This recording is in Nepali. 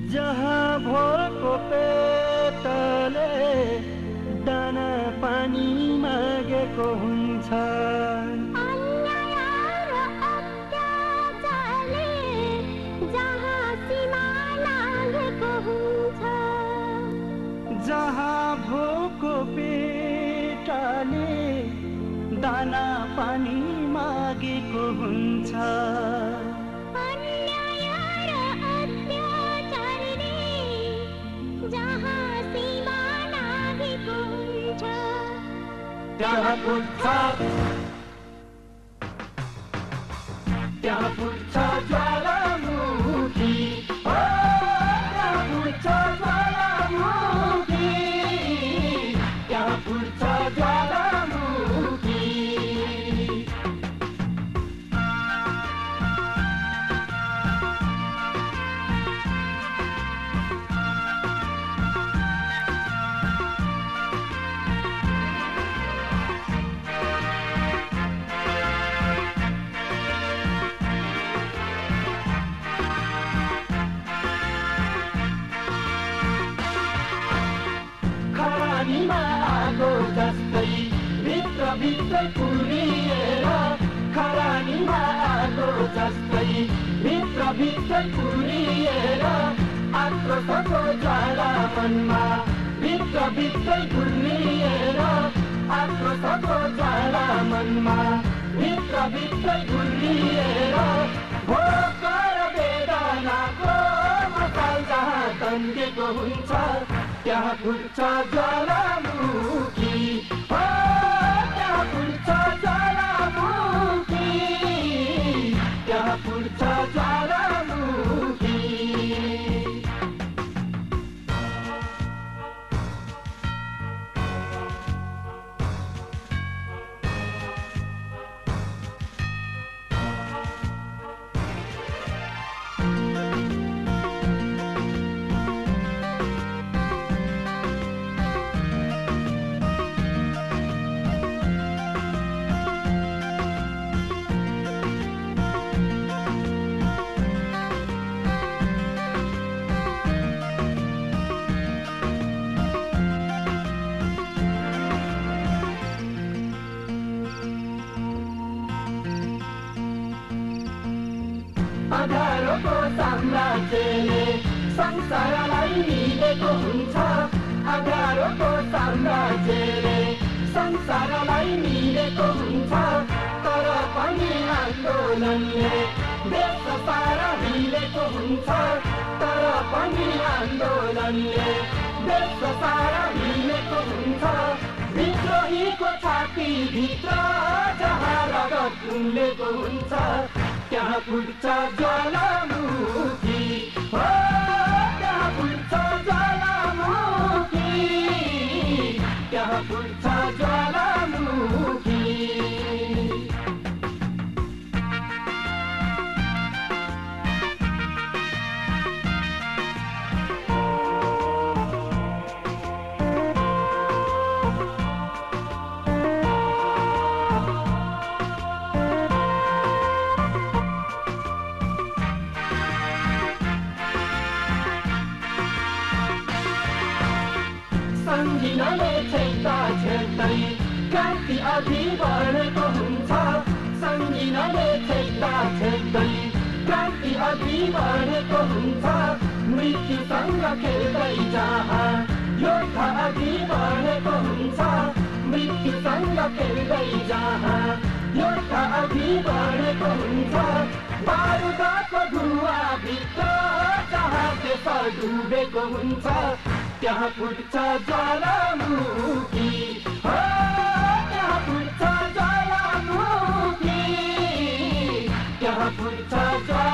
जहाँ भोको पेटले दाना पानी मागेको हुन्छ, अन्याय र अत्याचारले जहाँ सीमा लागेको हुन्छ, जहाँ भोको पेटले दाना पानी मागेको हुन्छ, अन्याय र अत्याचारले जहाँ सीमा लागेको हुन्छ, त्यहाँ फुट्छ ज्वालामुखी, त्यहाँ फुट्छ ज्वालामुखी, त्यहाँ फुट्छ ज्वालामुखी। खरानीमा आगो जस्तै भित्र पुरिएर, खरानीमा आगो जस्तै भित्र पुरिएर, आक्रोशको ज्वाला मनमा भित्र घुर्लिएर, आक्रोशको ज्वाला मनमा भित्र घुर्लिएर, भोक र वेदनाको मसाल जहाँ तन्केको हुन्छ, त्यहाँ फुट्छ ज्वालामुखी, त्यहाँ फुट्छ ज्वालामुखी, त्यहाँ फुट्छ ज्वालामुखी। अँध्यारोको साम्राज्यले संसारलाई मिलेको हुन्छ, अँध्यारोको साम्राज्यले संसारलाई मिलेको हुन्छ, तर पनि आन्दोलनले देश सारा मिलेको हुन्छ, तर पनि आन्दोलनले देश सारा मिलेको हुन्छ, विद्रोहीको छाती भित्र जहाँ रगत उम्लेको हुन्छ, त्यहाँ फुट्छ ज्वालामुखी, त्यहाँ फुट्छ ज्वालामुखी, त्यहाँ फुट्छ ज्वालामुखी। सङ्गिनाले छेक्दा छेक्दै क्रान्ति अघि बढेको हुन्छ, सङ्गिनाले छेक्दा छेक्दै क्रान्ति अघि बढेको हुन्छ, मृत्युसँग खेल्दै जहाँ योद्धा अघि बढेको हुन्छ, मृत्युसँग खेल्दै जहाँ योद्धा अघि बढेको हुन्छ, बारुदको धुवाभित्र जहाँ देश डुबेको हुन्छ, त्यहाँ फुट्छ ज्वालामुखी, त्यहाँ फुट्छ ज्वालामुखी, त्यहाँ फुट्छ ज्वालामुखी।